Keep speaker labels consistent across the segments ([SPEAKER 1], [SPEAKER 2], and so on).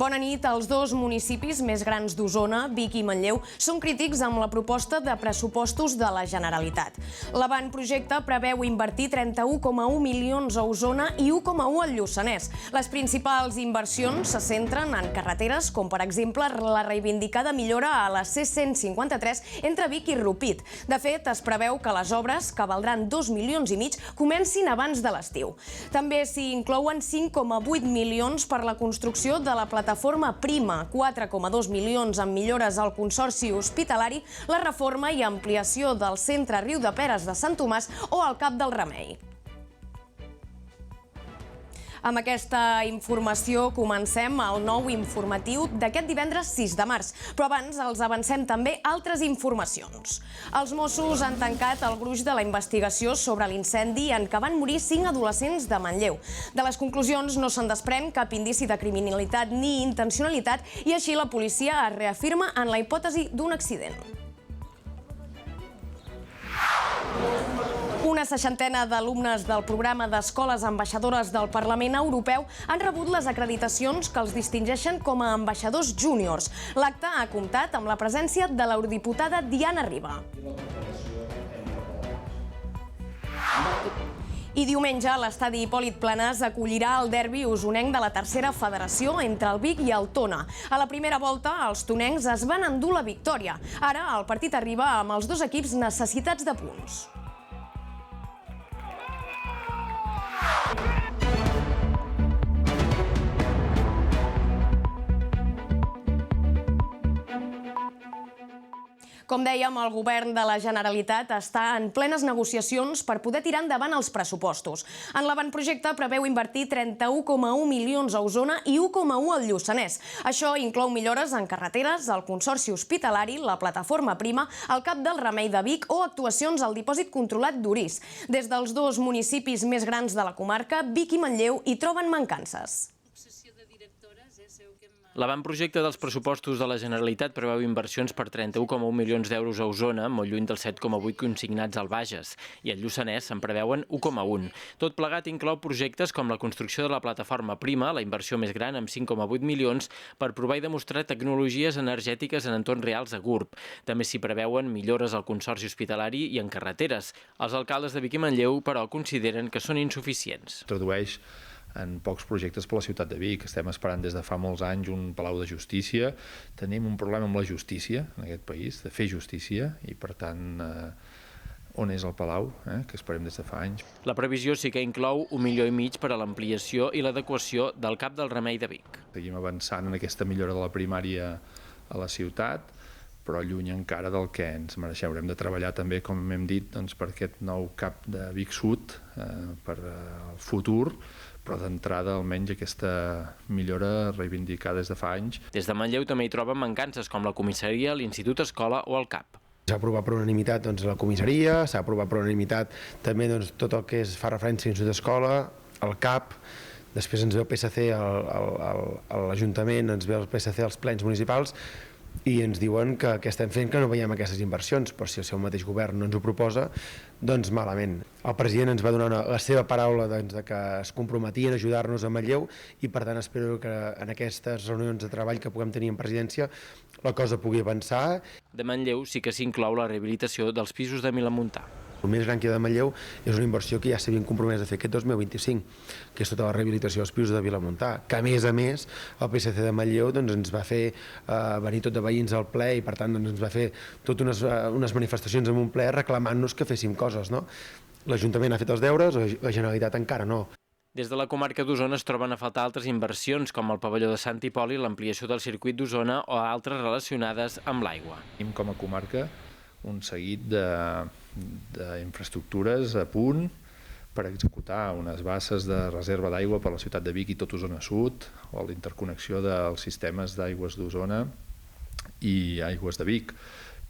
[SPEAKER 1] Bona nit. Els dos municipis més grans d'Osona, Vic i Manlleu, són crítics amb la proposta de pressupostos de la Generalitat. L'avantprojecte preveu invertir 31,1 milions a Osona i 1,1 al Lluçanès. Les principals inversions se centren en carreteres, com per exemple la reivindicada millora a la C-153 entre Vic i Rupit. De fet, es preveu que les obres, que valdran 2,5 milions, comencin abans de l'estiu. També s'hi inclouen 5,8 milions per la construcció de la plataforma Prima, 4,2 milions en millores al Consorci Hospitalari, la reforma i ampliació del centre Riudeperes de Sant Tomàs o al Cap del Remei. Amb aquesta informació comencem el nou informatiu d'aquest divendres 6 de març. Però abans els avancem també altres informacions. Els Mossos han tancat el gruix de la investigació sobre l'incendi en què van morir 5 adolescents de Manlleu. De les conclusions no se'n desprèn cap indici de criminalitat ni intencionalitat i així la policia es reafirma en la hipòtesi d'un accident. Una seixantena d'alumnes del programa d'escoles ambaixadores del Parlament Europeu han rebut les acreditacions que els distingeixen com a ambaixadors júniors. L'acte ha comptat amb la presència de l'eurodiputada Diana Riba. I diumenge l'estadi Hipòlit Planàs acollirà el derbi usonenc de la tercera federació entre el Vic i el Tona. A la primera volta, els tonencs es van endur la victòria. Ara, el partit arriba amb els dos equips necessitats de punts. Com dèiem, el govern de la Generalitat està en plenes negociacions per poder tirar endavant els pressupostos. En l'avantprojecte preveu invertir 31,1 milions a Osona i 1,1 al Lluçanès. Això inclou millores en carreteres, el Consorci Hospitalari, la plataforma Prima, el Cap del Remei de Vic o actuacions al dipòsit controlat d'Orís. Des dels dos municipis més grans de la comarca, Vic i Manlleu, hi troben mancances.
[SPEAKER 2] L'avantprojecte dels pressupostos de la Generalitat preveu inversions per 31,1 milions d'euros a Osona, molt lluny dels 7,8 consignats al Bages, i al Lluçanès se'n preveuen 1,1. Tot plegat inclou projectes com la construcció de la plataforma Prima, la inversió més gran amb 5,8 milions, per provar i demostrar tecnologies energètiques en entorns reals a GURB. També s'hi preveuen millores al Consorci Hospitalari i en carreteres. Els alcaldes de Vic i Manlleu, però, consideren que són insuficients.
[SPEAKER 3] Tradueix en pocs projectes per la ciutat de Vic. Estem esperant des de fa molts anys un palau de justícia. Tenim un problema amb la justícia en aquest país, de fer justícia, i per tant, on és el palau, que esperem des de fa anys.
[SPEAKER 2] La previsió sí que inclou 1,5 milions per a l'ampliació i l'adequació del Cap del Remei de Vic.
[SPEAKER 3] Seguim avançant en aquesta millora de la primària a la ciutat, però lluny encara del que ens mereixem. Haurem de treballar també, com hem dit, per aquest nou CAP de Vic Sud per al futur, però d'entrada almenys aquesta millora reivindicada des de fa anys.
[SPEAKER 2] Des de Manlleu també hi troben mancances com la comissaria, l'institut escola o el CAP.
[SPEAKER 4] S'ha aprovat per unanimitat la comissaria, s'ha aprovat per unanimitat també tot el que fa referència a l'institut escola, el CAP, després ens ve el PSC a l'Ajuntament, ens ve el PSC als plens municipals, i ens diuen que estem fent que no veiem aquestes inversions, però si el seu mateix govern no ens ho proposa, doncs malament. El president ens va donar la seva paraula de que es comprometien a ajudar-nos a Manlleu i per tant espero que en aquestes reunions de treball que puguem tenir en presidència la cosa pugui avançar.
[SPEAKER 2] De Manlleu sí que s'inclou la rehabilitació dels pisos de Vilamontà.
[SPEAKER 4] El més gran que hi ha de Manlleu és una inversió que ja s'havien compromès a fer aquest 2025, que és tota la rehabilitació dels pisos de Vilamontà, que a més el PSC de Manlleu ens va fer venir tot de veïns al ple i per tant ens va fer totes unes manifestacions en un ple reclamant-nos que féssim coses. L'Ajuntament ha fet els deures, la Generalitat encara no.
[SPEAKER 2] Des de la comarca d'Osona es troben a faltar altres inversions com el pavelló de Sant Hipòlit, l'ampliació del circuit d'Osona o altres relacionades amb l'aigua.
[SPEAKER 3] Tenim com a comarca un seguit d'infraestructures a punt per executar unes basses de reserva d'aigua per a la ciutat de Vic i tot Osona Sud, o l'interconnexió dels sistemes d'aigües d'Osona i aigües de Vic.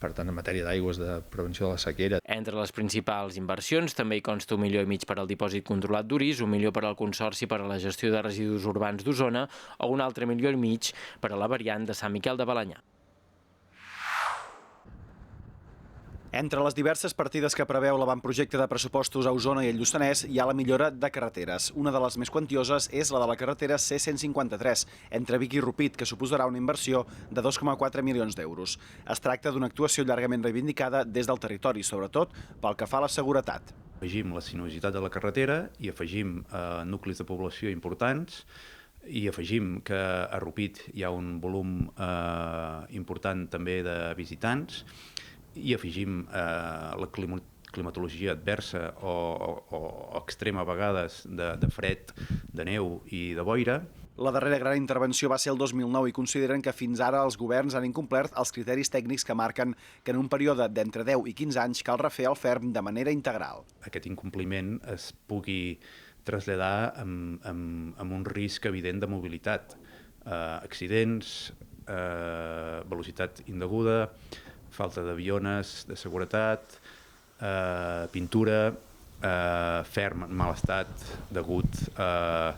[SPEAKER 3] Per tant, en matèria d'aigües, de prevenció de la sequera.
[SPEAKER 2] Entre les principals inversions també hi consta 1,5 milions per al dipòsit controlat d'Orís, 1 milió per al Consorci per a la gestió de residus urbans d'Osona o un altre 1,5 milions per a la variant de Sant Miquel de Balenyà.
[SPEAKER 5] Entre les diverses partides que preveu l'avantprojecte de pressupostos a Osona i el Lluçanès hi ha la millora de carreteres. Una de les més quantioses és la de la carretera C153, entre Vic i Rupit, que suposarà una inversió de 2,4 milions d'euros. Es tracta d'una actuació llargament reivindicada des del territori, sobretot pel que fa a la seguretat.
[SPEAKER 6] Afegim la sinuositat de la carretera i afegim nuclis de població importants i afegim que a Rupit hi ha un volum important també de visitants i afegim la climatologia adversa o extrema a vegades de fred, de neu i de boira.
[SPEAKER 5] La darrera gran intervenció va ser el 2009 i consideren que fins ara els governs han incomplert els criteris tècnics que marquen que en un període d'entre 10 i 15 anys cal refer el ferm de manera integral.
[SPEAKER 6] Aquest incompliment es pugui traslladar amb un risc evident de mobilitat. Accidents, velocitat indeguda, falta d'aviones, de seguretat, pintura, ferm en mal estat degut a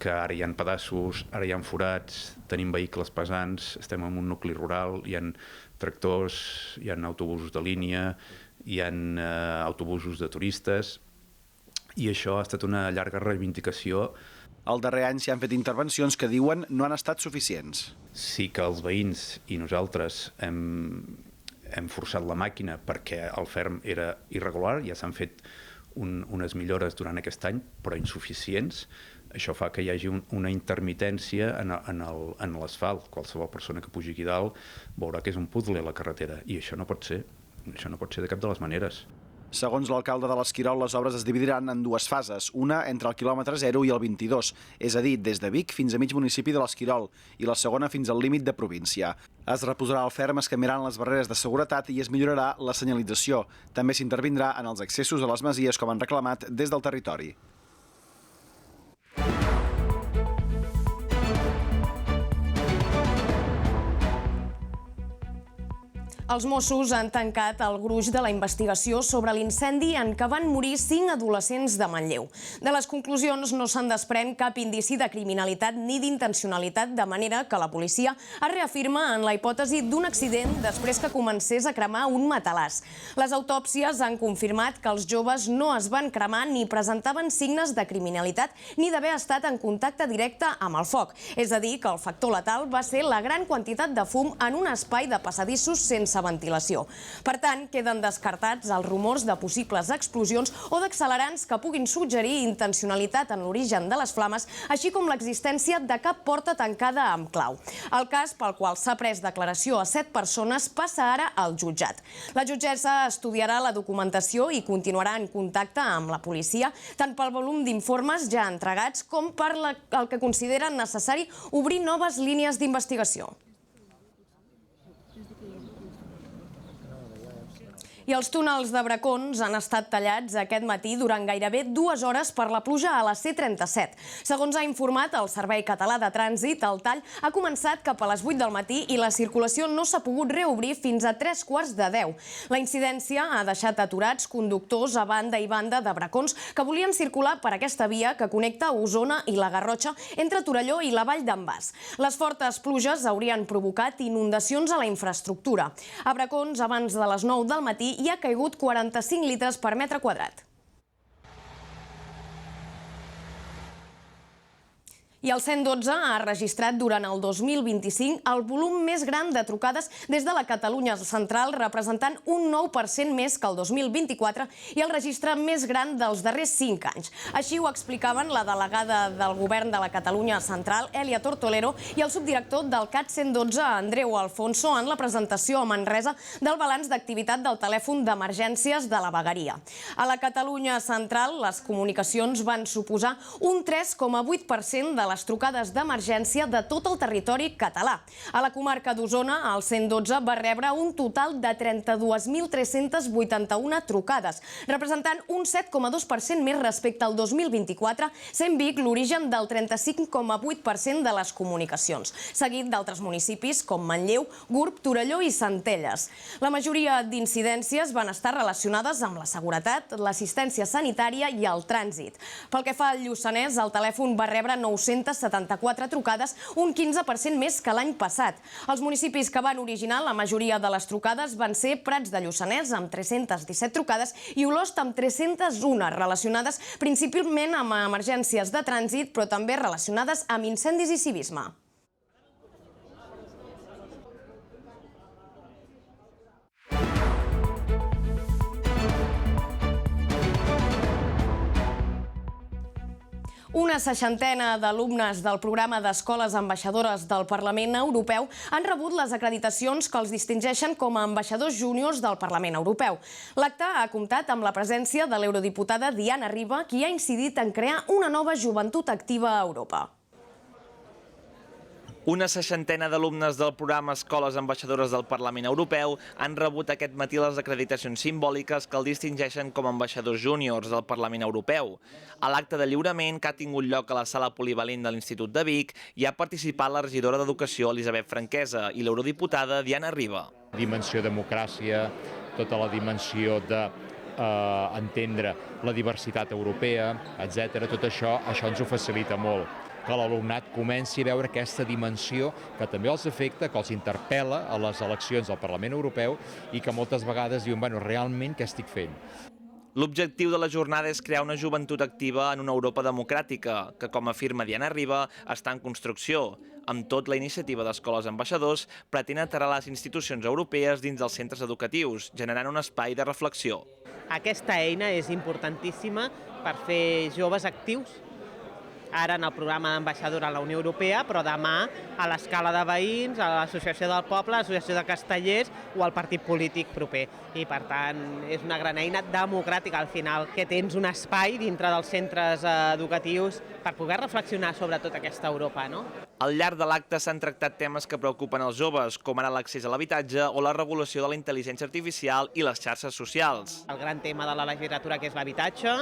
[SPEAKER 6] que ara hi ha pedaços, ara hi ha forats, tenim vehicles pesants, estem en un nucli rural, hi ha tractors, hi ha autobusos de línia, hi ha autobusos de turistes, i això ha estat una llarga reivindicació.
[SPEAKER 5] El darrer any s'hi han fet intervencions que diuen no han estat suficients.
[SPEAKER 6] Sí que els veïns i nosaltres hem forçat la màquina perquè el ferm era irregular, ja s'han fet unes millores durant aquest any, però insuficients. Això fa que hi hagi una intermitència en l'asfalt. Qualsevol persona que pugi aquí dalt veurà que és un puzzle la carretera, i això no pot ser. Això no pot ser de cap de les maneres.
[SPEAKER 5] Segons l'alcalde de l'Esquirol, les obres es dividiran en dues fases, una entre el quilòmetre 0 i el 22, és a dir, des de Vic fins a mig municipi de l'Esquirol, i la segona fins al límit de província. Es reposarà el ferm, es canviaran les barreres de seguretat i es millorarà la senyalització. També s'intervindrà en els accessos a les masies, com han reclamat des del territori.
[SPEAKER 1] Els Mossos han tancat el gruix de la investigació sobre l'incendi en què van morir 5 adolescents de Manlleu. De les conclusions no se'n desprèn cap indici de criminalitat ni d'intencionalitat, de manera que la policia es reafirma en la hipòtesi d'un accident després que comencés a cremar un matalàs. Les autòpsies han confirmat que els joves no es van cremar ni presentaven signes de criminalitat ni d'haver estat en contacte directe amb el foc. És a dir, que el factor letal va ser la gran quantitat de fum en un espai de passadissos sense ventilació. Per tant, queden descartats els rumors de possibles explosions o d'accelerants que puguin suggerir intencionalitat en l'origen de les flames, així com l'existència de cap porta tancada amb clau. El cas pel qual s'ha pres declaració a 7 persones passa ara al jutjat. La jutgessa estudiarà la documentació i continuarà en contacte amb la policia, tant pel volum d'informes ja entregats com per el que consideren necessari obrir noves línies d'investigació. I els túnels de Bracons han estat tallats aquest matí durant gairebé 2 hores per la pluja a la C-37. Segons ha informat el Servei Català de Trànsit, el tall ha començat cap a les 8 del matí i la circulació no s'ha pogut reobrir fins a 3:45. La incidència ha deixat aturats conductors a banda i banda de Bracons que volien circular per aquesta via que connecta Osona i la Garrotxa entre Torelló i la Vall d'en Bas. Les fortes pluges haurien provocat inundacions a la infraestructura. A Bracons, abans de les 9 del matí, hi ha caigut 45 litres per metre quadrat. I el 112 ha registrat durant el 2025 el volum més gran de trucades des de la Catalunya central, representant un 9% més que el 2024 i el registre més gran dels darrers 5 anys. Així ho explicaven la delegada del govern de la Catalunya central, Elia Tortolero, i el subdirector del CAT 112, Andreu Alfonso, en la presentació a Manresa del balanç d'activitat del telèfon d'emergències de la vegueria. A la Catalunya central, les comunicacions van suposar un 3,8% de les trucades d'emergència de tot el territori català. A la comarca d'Osona, el 112 va rebre un total de 32.381 trucades, representant un 7,2% més respecte al 2024, sent Vic l'origen del 35,8% de les comunicacions, seguit d'altres municipis com Manlleu, Gurb, Torelló i Centelles. La majoria d'incidències van estar relacionades amb la seguretat, l'assistència sanitària i el trànsit. Pel que fa al Lluçanès, el telèfon va rebre 900 274 trucades, un 15% més que l'any passat. Els municipis que van originar la majoria de les trucades van ser Prats de Lluçanès, amb 317 trucades, i Olost, amb 301, relacionades principalment amb emergències de trànsit, però també relacionades amb incendis i civisme. Una seixantena d'alumnes del programa d'escoles ambaixadores del Parlament Europeu han rebut les acreditacions que els distingeixen com a ambaixadors júniors del Parlament Europeu. L'acte ha comptat amb la presència de l'eurodiputada Diana Riba, qui ha incidit en crear una nova joventut activa a Europa.
[SPEAKER 7] Una seixantena d'alumnes del programa Escoles Ambaixadores del Parlament Europeu han rebut aquest matí les acreditacions simbòliques que el distingeixen com a ambaixadors júniors del Parlament Europeu. A l'acte de lliurament, que ha tingut lloc a la sala polivalent de l'Institut de Vic, hi ha participat la regidora d'Educació Elisabet Franquesa i l'eurodiputada Diana Riba.
[SPEAKER 8] Dimensió democràcia, tota la dimensió d'entendre la diversitat europea, etc. Tot això ens ho facilita molt, que l'alumnat comenci a veure aquesta dimensió que també els afecta, que els interpel·la a les eleccions del Parlament Europeu i que moltes vegades diuen, bueno, realment què estic fent?
[SPEAKER 7] L'objectiu de la jornada és crear una joventut activa en una Europa democràtica, que, com afirma Diana Riba, està en construcció. Amb tot, la iniciativa d'Escoles Ambaixadors pretén aterrar les institucions europees dins dels centres educatius, generant un espai de reflexió.
[SPEAKER 9] Aquesta eina és importantíssima per fer joves actius, ara en el programa d'ambaixadora a la Unió Europea, però demà a l'escala de veïns, a l'Associació del Poble, a l'Associació de Castellers o al partit polític proper. I, per tant, és una gran eina democràtica, al final, que tens un espai dintre dels centres educatius per poder reflexionar sobre tota aquesta Europa, no?
[SPEAKER 7] Al llarg de l'acte s'han tractat temes que preocupen els joves, com ara l'accés a l'habitatge o la regulació de la intel·ligència artificial i les xarxes socials.
[SPEAKER 9] El gran tema de la legislatura, que és l'habitatge,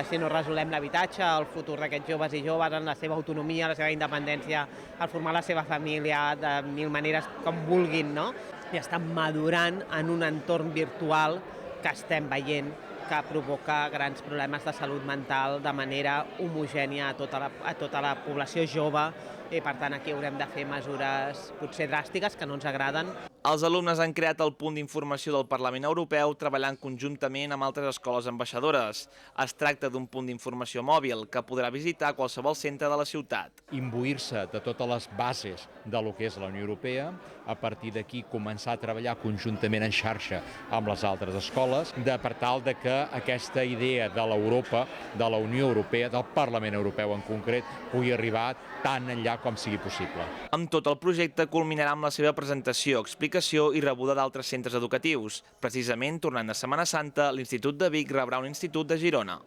[SPEAKER 9] si no resolem l'habitatge, el futur d'aquests joves i joves en la seva autonomia, la seva independència, el formar la seva família de mil maneres com vulguin, no? I estan madurant en un entorn virtual que estem veient que provoca grans problemes de salut mental de manera homogènia a tota la població jove, i per tant aquí haurem de fer mesures potser dràstiques que no ens agraden.
[SPEAKER 7] Els alumnes han creat el punt d'informació del Parlament Europeu treballant conjuntament amb altres escoles ambaixadores. Es tracta d'un punt d'informació mòbil que podrà visitar qualsevol centre de la ciutat.
[SPEAKER 8] Imbuir-se de totes les bases de lo que és la Unió Europea, a partir d'aquí començar a treballar conjuntament en xarxa amb les altres escoles, per tal de que aquesta idea de l'Europa, de la Unió Europea, del Parlament Europeu en concret, pugui arribar tan enllà com sigui possible.
[SPEAKER 7] Amb tot, el projecte culminarà amb la seva presentació, explicació i rebuda d'altres centres educatius. Precisament, tornant de Setmana Santa, l'Institut de Vic rebrà un institut de Girona.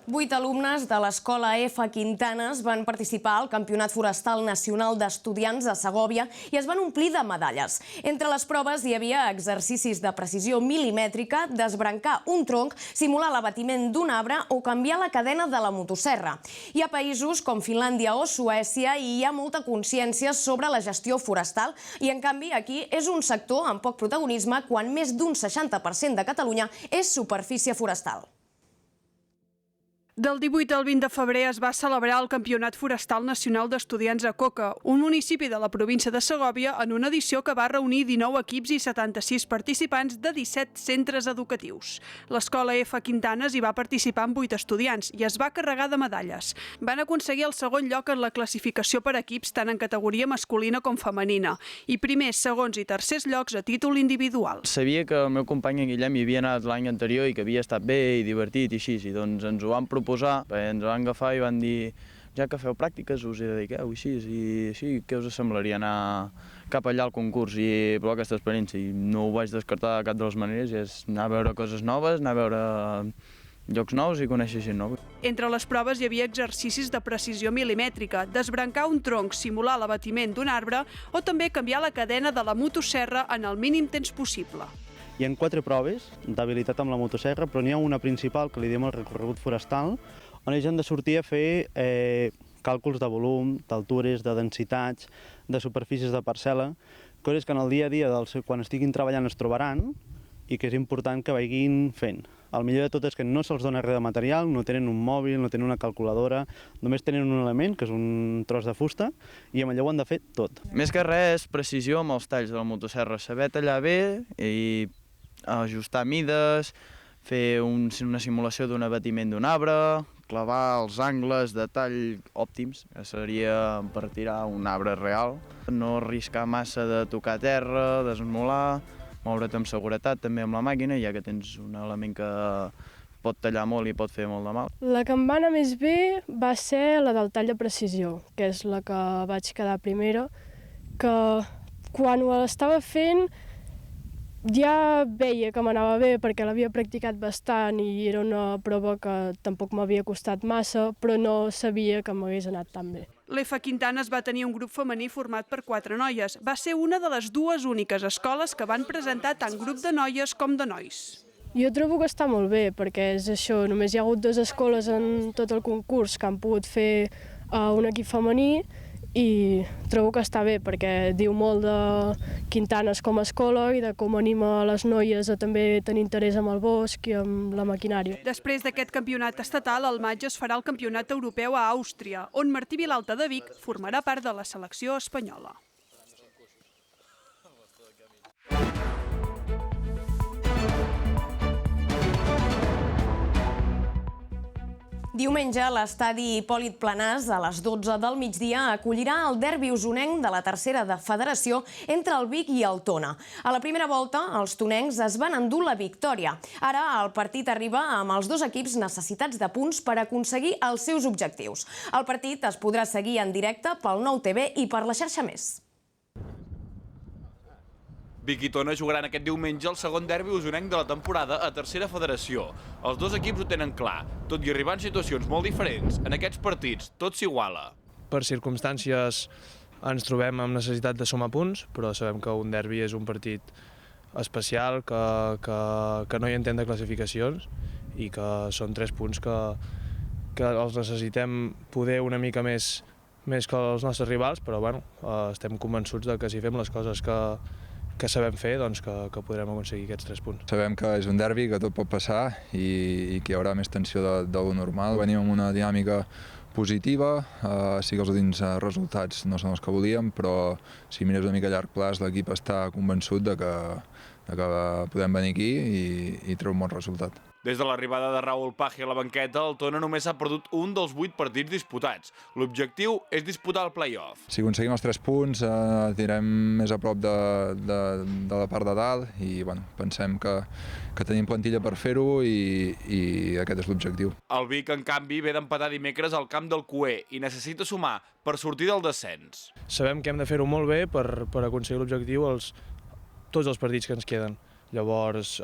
[SPEAKER 1] 8 alumnes de l'Escola F. Quintanes van participar al Campionat Forestal Nacional d'Estudiants a Segòvia i es van omplir de medalles. Entre les proves hi havia exercicis de precisió milimètrica, desbrancar un tronc, simular l'abatiment d'un arbre o canviar la cadena de la motosserra. Hi ha països com Finlàndia o Suècia i hi ha molta consciència sobre la gestió forestal i, en canvi, aquí és un sector amb poc protagonisme quan més d'un 60% de Catalunya és superfície forestal.
[SPEAKER 10] Del 18 al 20 de febrer es va celebrar el Campionat Forestal Nacional d'Estudiants a Coca, un municipi de la província de Segòvia, en una edició que va reunir 19 equips i 76 participants de 17 centres educatius. L'Escola F. Quintanes hi va participar amb 8 estudiants i es va carregar de medalles. Van aconseguir el segon lloc en la classificació per equips tant en categoria masculina com femenina i primers, segons i tercers llocs a títol individual.
[SPEAKER 11] Sabia que el meu company en Guillem hi havia anat l'any anterior i que havia estat bé i divertit i així, doncs ens ho van proposar, ens van agafar i van dir ja que feu pràctiques us hi dediqueu i així, què us semblaria anar cap allà al concurs i provar aquesta experiència? I no ho vaig descartar de cap de les maneres, és anar a veure coses noves, anar a veure llocs nous i conèixer gent nova.
[SPEAKER 10] Entre les proves hi havia exercicis de precisió milimètrica, desbrancar un tronc, simular l'abatiment d'un arbre o també canviar la cadena de la motosserra en el mínim temps possible.
[SPEAKER 12] Hi ha 4 proves d'habilitat amb la motosserra, però n'hi ha una principal, que li diem el recorregut forestal, on ells han de sortir a fer càlculs de volum, d'altures, de densitats, de superfícies de parcel·la, coses que en el dia a dia, quan estiguin treballant, es trobaran i que és important que vagin fent. El millor de tot és que no se'ls dona res de material, no tenen un mòbil, no tenen una calculadora, només tenen un element, que és un tros de fusta, i amb allò ho han de fer tot.
[SPEAKER 11] Més que res, precisió amb els talls de la motosserra, saber tallar bé i ajustar mides, fer una simulació d'un abatiment d'un arbre, clavar els angles de tall òptims, que seria per tirar un arbre real, no arriscar massa de tocar terra, desmolar, moure't amb seguretat també amb la màquina, ja que tens un element que pot tallar molt i pot fer molt de mal.
[SPEAKER 13] La que em va anar més bé va ser la del tall de precisió, que és la que vaig quedar primera, que quan ho estava fent ja veia que m'anava bé perquè l'havia practicat bastant i era una prova que tampoc m'havia costat massa, però no sabia que m'hagués anat tan bé.
[SPEAKER 10] L'EFA Quintanes va tenir un grup femení format per 4 noies. Va ser una de les 2 úniques escoles que van presentar tant grup de noies com de nois.
[SPEAKER 13] Jo trobo que està molt bé, perquè és això, només hi ha hagut 2 escoles en tot el concurs que han pogut fer un equip femení i trobo que està bé perquè diu molt de Quintanes com a escola i de com anima les noies a també tenir interès en el bosc i amb la maquinària.
[SPEAKER 10] Després d'aquest campionat estatal, al maig es farà el campionat europeu a Àustria, on Martí Vilalta de Vic formarà part de la selecció espanyola.
[SPEAKER 1] Diumenge, l'estadi Hipòlit Planàs, a les 12 del migdia, acollirà el derbi usonenc de la tercera de federació entre el Vic i el Tona. A la primera volta, els tonencs es van endur la victòria. Ara, el partit arriba amb els 2 equips necessitats de punts per aconseguir els seus objectius. El partit es podrà seguir en directe pel Nou TV i per la xarxa Més.
[SPEAKER 14] Vic i Tona jugaran aquest diumenge el segon derbi usonenc de la temporada a tercera federació. Els 2 equips ho tenen clar, tot i arribar en situacions molt diferents. En aquests partits, tot s'iguala.
[SPEAKER 15] Per circumstàncies ens trobem amb necessitat de sumar punts, però sabem que un derbi és un partit especial, que no hi entén de classificacions i que són 3 punts que els necessitem poder una mica més que els nostres rivals, però bueno, estem convençuts de que si fem les coses que sabem fer, doncs que podrem aconseguir aquests 3 punts.
[SPEAKER 16] Sabem que és un derbi, que tot pot passar i que hi haurà més tensió de lo normal. Venim amb una dinàmica positiva, sí que els últims resultats no són els que volíem, però si mires una mica a llarg plaç, l'equip està convençut de que podem venir aquí i treure un bon resultat.
[SPEAKER 14] Des de l'arribada de Raúl Pagi a la banqueta, el Tona només ha perdut un dels 8 partits disputats. L'objectiu és disputar el play-off.
[SPEAKER 16] Si aconseguim els 3 punts, tirem més a prop de la part de dalt i bueno, pensem que tenim plantilla per fer-ho i aquest és l'objectiu.
[SPEAKER 14] El Vic, en canvi, ve d'empatar dimecres al camp del Cué i necessita sumar per sortir del descens.
[SPEAKER 15] Sabem que hem de fer-ho molt bé per aconseguir l'objectiu tots els partits que ens queden. Llavors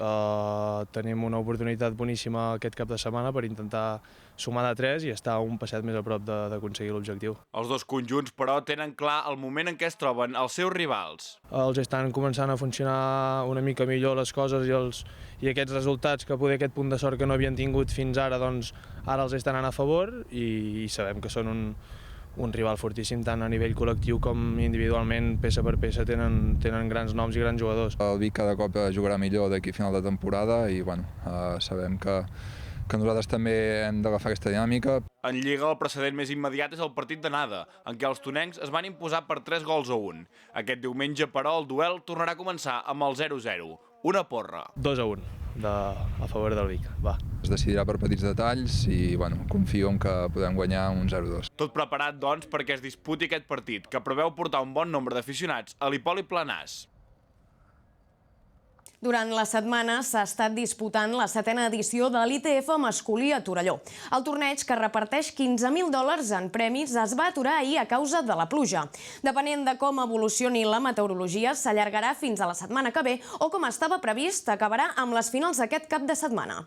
[SPEAKER 15] tenim una oportunitat boníssima aquest cap de setmana per intentar sumar de 3 i estar un passet més a prop d'aconseguir l'objectiu.
[SPEAKER 14] Els 2 conjunts, però, tenen clar el moment en què es troben els seus rivals.
[SPEAKER 15] Els estan començant a funcionar una mica millor les coses i aquests resultats que poder aquest punt de sort que no havien tingut fins ara, doncs ara els estan anant a favor i sabem que són un rival fortíssim, tant a nivell col·lectiu com individualment, peça per peça, tenen grans noms i grans jugadors.
[SPEAKER 16] El Vic cada cop jugarà millor d'aquí a final de temporada i bueno, sabem que nosaltres també hem d'agafar aquesta dinàmica.
[SPEAKER 14] En Lliga, el precedent més immediat és el partit d'anada, en què els tonencs es van imposar per 3 gols a 1. Aquest diumenge, però, el duel tornarà a començar amb el 0-0. Una porra.
[SPEAKER 15] 2-1 a favor del Vic, va.
[SPEAKER 16] Es decidirà per petits detalls i bueno, confio en que podem guanyar un 0-2.
[SPEAKER 14] Tot preparat, doncs, perquè es disputi aquest partit, que preveu portar un bon nombre d'aficionats a l'Hipòlit Planàs.
[SPEAKER 1] Durant la setmana s'ha estat disputant la 7a edició de l'ITF masculí a Torelló. El torneig, que reparteix $15.000 en premis, es va aturar ahir a causa de la pluja. Depenent de com evolucioni la meteorologia, s'allargarà fins a la setmana que ve o, com estava previst, acabarà amb les finals d'aquest cap de setmana.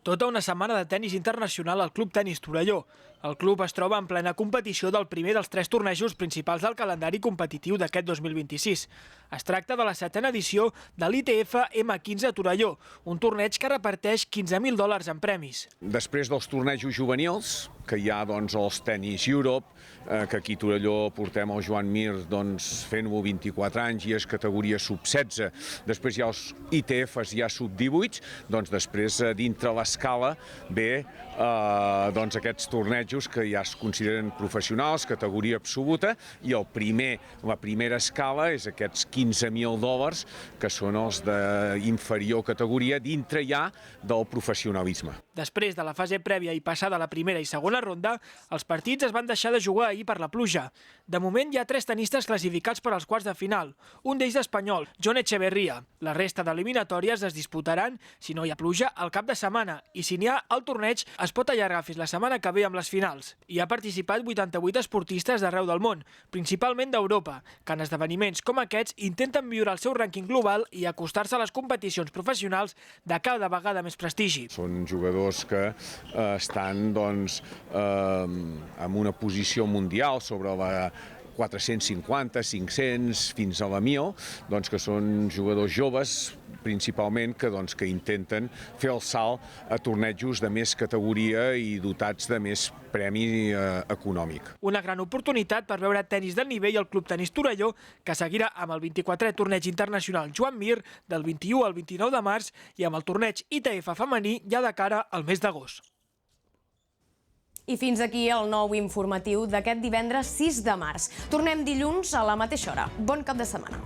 [SPEAKER 17] Tota una setmana de tennis internacional al Club Tenis Torelló. El club es troba en plena competició del primer dels 3 tornejos principals del calendari competitiu d'aquest 2026. Es tracta de la 7ª edició de l'ITF M15 a Torelló, un torneig que reparteix $15.000 en premis.
[SPEAKER 18] Després dels tornejos juvenils, que hi ha els Tennis Europe, que aquí a Torelló portem el Joan Mir fent-ho 24 anys i és categoria sub-16. Després hi ha els ITFs ja sub-18, després dintre l'escala ve aquests tornejos que ja es consideren professionals, categoria absoluta, i la primera escala és aquests $15.000, que són els d'inferior categoria, dintre ja del professionalisme.
[SPEAKER 17] Després de la fase prèvia i passada la primera i segona ronda, els partits es van deixar de jugar ahir per la pluja. De moment hi ha 3 tenistes classificats per als quarts de final, un d'ells espanyol, John Echeverría. La resta d'eliminatòries es disputaran, si no hi ha pluja, al cap de setmana, i si n'hi ha, el torneig es pot allargar fins la setmana que ve amb les finals. Hi ha participat 88 esportistes d'arreu del món, principalment d'Europa, que en esdeveniments com aquests intenten millorar el seu rànquing global i acostar-se a les competicions professionals de cada vegada més prestigi.
[SPEAKER 18] Són jugadors que estan en una posició mundial sobre la 450, 500, fins a la 1.000, que són jugadors joves, principalment, que intenten fer el salt a tornejos de més categoria i dotats de més premi econòmic.
[SPEAKER 17] Una gran oportunitat per veure tenis d'alt nivell al Club Tenis Torelló, que seguirà amb el 24è torneig internacional Joan Mir del 21 al 29 de març i amb el torneig ITF femení ja de cara al mes d'agost.
[SPEAKER 1] I fins aquí el nou informatiu d'aquest divendres 6 de març. Tornem dilluns a la mateixa hora. Bon cap de setmana.